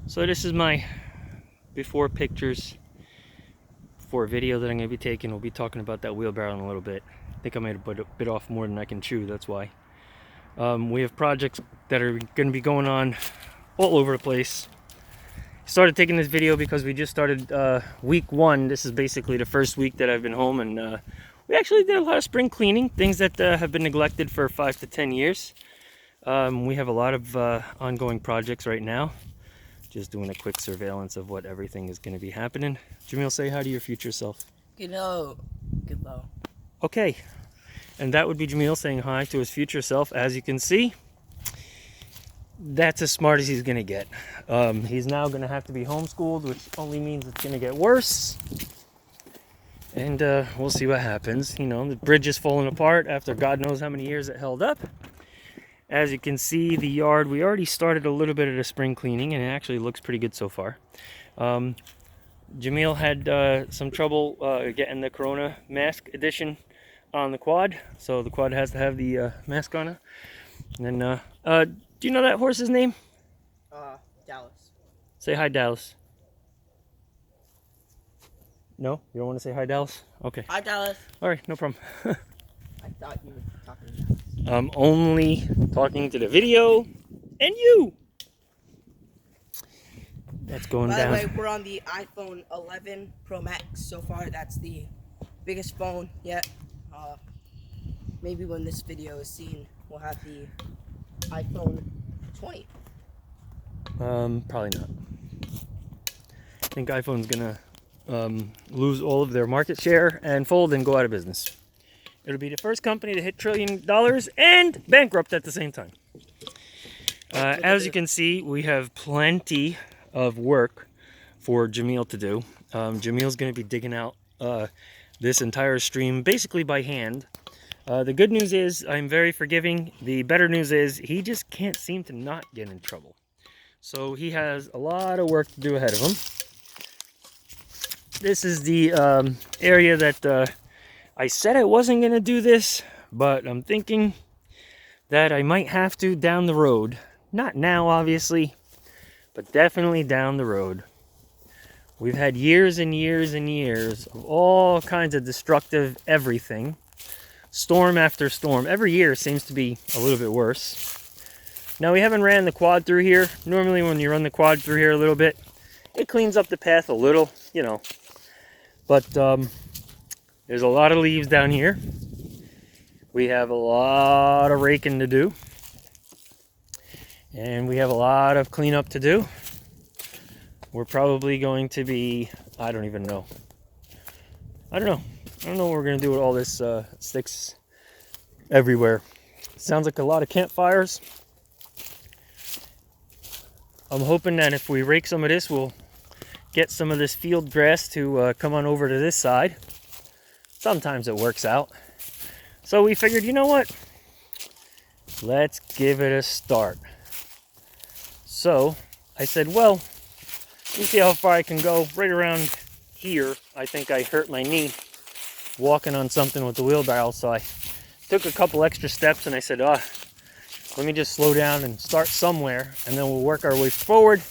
So this is my before pictures for a video that I'm going to be taking. We'll be talking about that wheelbarrow in a little bit. I think I might have bit off more than I can chew, that's why. We have projects that are going to be going on all over the place. Started taking this video because we just started week 1. This is basically the first week that I've been home, and we actually did a lot of spring cleaning, things that have been neglected for 5 to 10 years. We have a lot of ongoing projects right now. Just doing a quick surveillance of what everything is going to be happening. Jamil, say hi to your future self. Hello. Okay, and that would be Jamil saying hi to his future self. As you can see, that's as smart as he's going to get. He's now going to have to be homeschooled, which only means it's going to get worse. And we'll see what happens. You know, the bridge is falling apart after God knows how many years it held up. As you can see, the yard, we already started a little bit of the spring cleaning, and it actually looks pretty good so far. Jamil had some trouble getting the Corona mask edition on the quad, so the quad has to have the mask on it. And then, do you know that horse's name? Dallas. Say hi, Dallas. No? You don't want to say hi, Dallas? Okay. Hi, Dallas. All right, no problem. I thought you were talking to Dallas. I'm only talking to the video and you. That's going down. By the way, we're on the iPhone 11 Pro Max so far. That's the biggest phone yet. Maybe when this video is seen, we'll have the iPhone 20. Probably not. I think iPhone's gonna lose all of their market share and fold and go out of business. It'll be the first company to hit $1 trillion and bankrupt at the same time. As you can see, we have plenty of work for Jamil to do. Jamil's going to be digging out this entire stream basically by hand. The good news is I'm very forgiving. The better news is he just can't seem to not get in trouble. So he has a lot of work to do ahead of him. This is the area that I said I wasn't going to do this, but I'm thinking that I might have to down the road. Not now, obviously, but definitely down the road. We've had years and years and years of all kinds of destructive everything. Storm after storm. Every year seems to be a little bit worse. Now, we haven't ran the quad through here. Normally, when you run the quad through here a little bit, it cleans up the path a little, you know. But there's a lot of leaves down here. We have a lot of raking to do. And we have a lot of cleanup to do. We're probably going to be, I don't even know. I don't know what we're going to do with all this sticks everywhere. Sounds like a lot of campfires. I'm hoping that if we rake some of this, we'll get some of this field grass to come on over to this side. Sometimes it works out. So we figured, you know what? Let's give it a start. So I said, well, let me see how far I can go. Right around here, I think I hurt my knee walking on something with the wheelbarrow. So I took a couple extra steps and I said, let me just slow down and start somewhere, and then we'll work our way forward,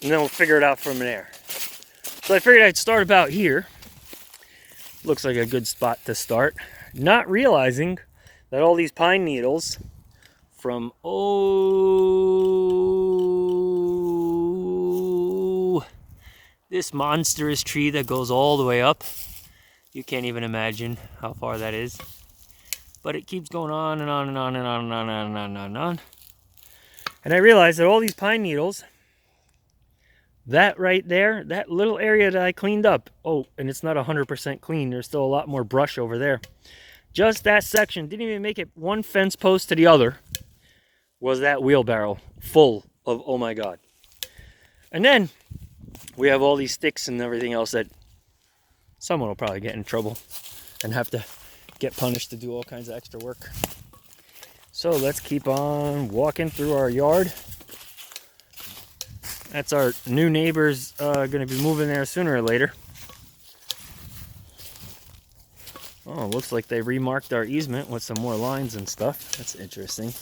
and then we'll figure it out from there. So I figured I'd start about here. Looks like a good spot to start. Not realizing that all these pine needles from this monstrous tree that goes all the way up. You can't even imagine how far that is. But it keeps going on and on and on and on and on and on and on and on. And I realized that all these pine needles, that right there, that little area that I cleaned up, oh, and it's not 100% clean. There's still a lot more brush over there. Just that section, didn't even make it one fence post to the other, was that wheelbarrow full of, oh my God. And then we have all these sticks and everything else that someone will probably get in trouble and have to get punished to do all kinds of extra work. So let's keep on walking through our yard. That's our new neighbors going to be moving there sooner or later. Oh, looks like they remarked our easement with some more lines and stuff. That's interesting.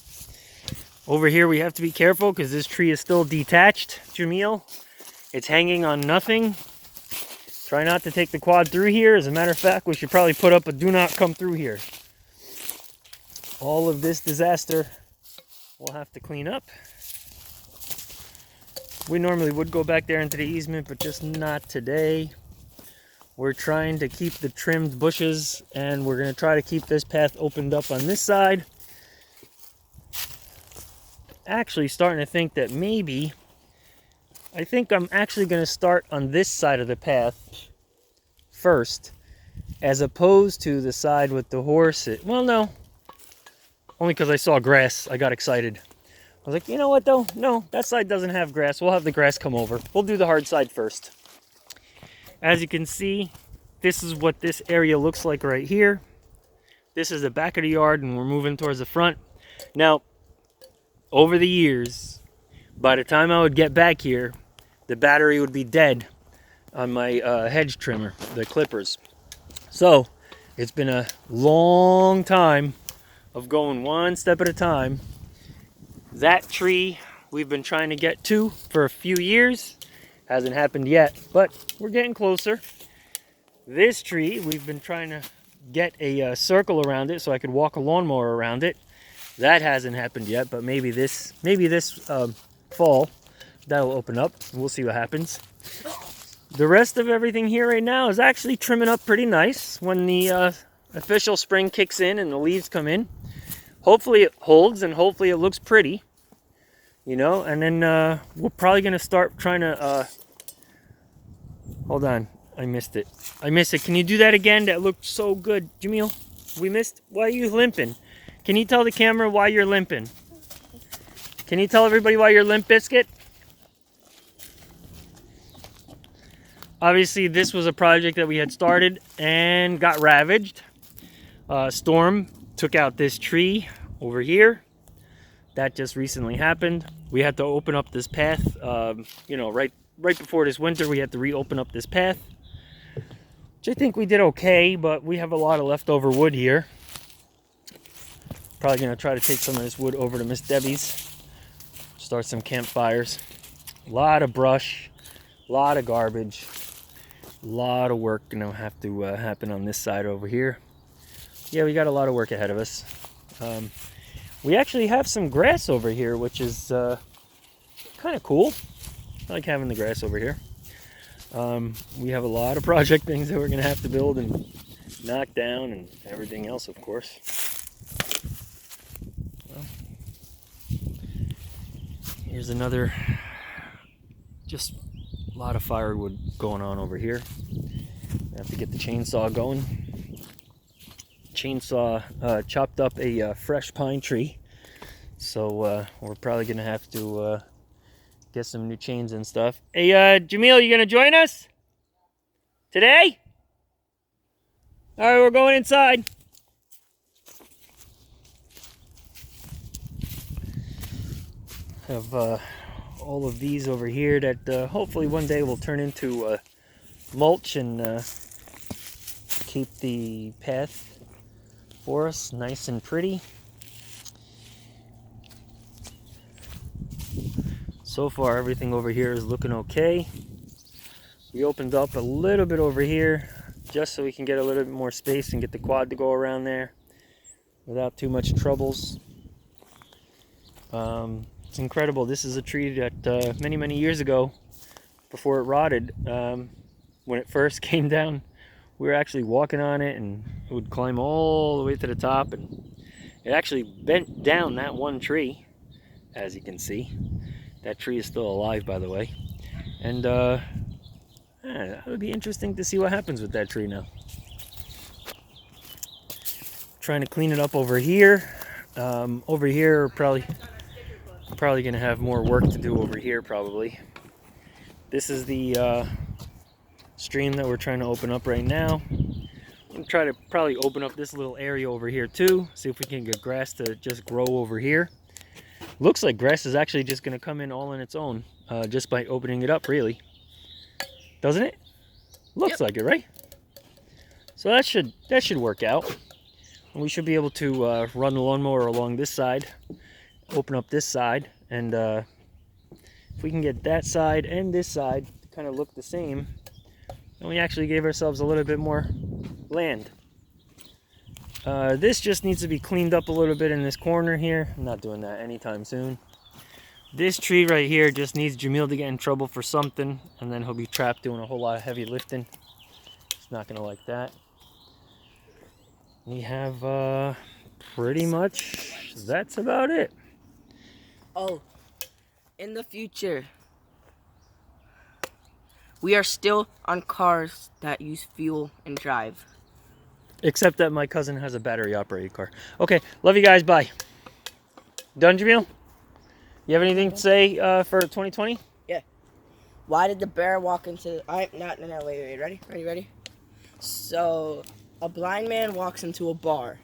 Over here we have to be careful because this tree is still detached, Jamil. It's hanging on nothing. Try not to take the quad through here. As a matter of fact, we should probably put up a do not come through here. All of this disaster we'll have to clean up. We normally would go back there into the easement, but just not today. We're trying to keep the trimmed bushes, and we're going to try to keep this path opened up on this side. Actually starting to think that maybe, I think I'm actually going to start on this side of the path first, as opposed to the side with the horse. Well, no, only because I saw grass, I got excited. I was like, you know what though? No, that side doesn't have grass. We'll have the grass come over. We'll do the hard side first. As you can see, this is what this area looks like right here. This is the back of the yard, and we're moving towards the front. Now, over the years, by the time I would get back here, the battery would be dead on my hedge trimmer, the clippers. So, it's been a long time of going one step at a time. That tree we've been trying to get to for a few years. Hasn't happened yet, but we're getting closer. This tree, we've been trying to get a circle around it so I could walk a lawnmower around it. That hasn't happened yet, but maybe this fall that'll open up. We'll see what happens. The rest of everything here right now is actually trimming up pretty nice. When the official spring kicks in and the leaves come in, hopefully it holds and hopefully it looks pretty. You know, and then we're probably going to start trying to... hold on. I missed it. Can you do that again? That looked so good. Jamil, we missed... Why are you limping? Can you tell the camera why you're limping? Can you tell everybody why you're limp, Biscuit? Obviously, this was a project that we had started and got ravaged. Storm took out this tree over here. That just recently happened. We had to open up this path, you know, right before this winter. We had to reopen up this path, which I think we did okay, but we have a lot of leftover wood here. Probably going to try to take some of this wood over to Miss Debbie's, start some campfires. A lot of brush, a lot of garbage, a lot of work going to have to happen on this side over here. Yeah, we got a lot of work ahead of us. We actually have some grass over here, which is kind of cool. I like having the grass over here. We have a lot of project things that we're going to have to build and knock down and everything else, of course. Well, here's another, just a lot of firewood going on over here. I have to get the chainsaw going. Chainsaw chopped up a fresh pine tree, so we're probably gonna have to get some new chains and stuff. Hey, Jamil, you gonna join us today? All right, we're going inside. Have all of these over here that hopefully one day will turn into mulch and keep the path for us nice and pretty. So far everything over here is looking okay. We opened up a little bit over here just so we can get a little bit more space and get the quad to go around there without too much troubles. It's incredible. This is a tree that many years ago, before it rotted, when it first came down, we were actually walking on it and it would climb all the way to the top, and it actually bent down that one tree, as you can see. That tree is still alive, by the way. And it would be interesting to see what happens with that tree now. Trying to clean it up over here. Over here, probably going to have more work to do over here, probably. This is the stream that we're trying to open up right now. I'm going to try to probably open up this little area over here too, see if we can get grass to just grow over here. Looks like grass is actually just going to come in all on its own, just by opening it up, really. Doesn't it? Looks like it, right? So that should work out. And we should be able to run the lawnmower along this side open up this side, and if we can get that side and this side to kind of look the same, then we actually gave ourselves a little bit more land. This just needs to be cleaned up a little bit in this corner here. I'm not doing that anytime soon. This tree right here just needs Jamil to get in trouble for something, and then he'll be trapped doing a whole lot of heavy lifting. He's not gonna like that. We have pretty much, that's about it. Oh, in the future, we are still on cars that use fuel and drive. Except that my cousin has a battery operated car. Okay, love you guys, bye. Done, Jamil? You have anything to say for 2020? Yeah. Why did the bear walk into wait, ready? So, a blind man walks into a bar,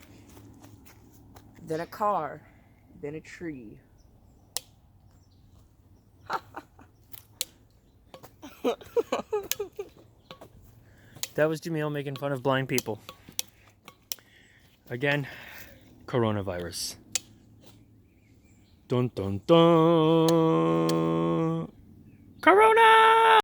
then a car, then a tree. That was Jamil making fun of blind people. Again, coronavirus. Dun dun dun. Corona!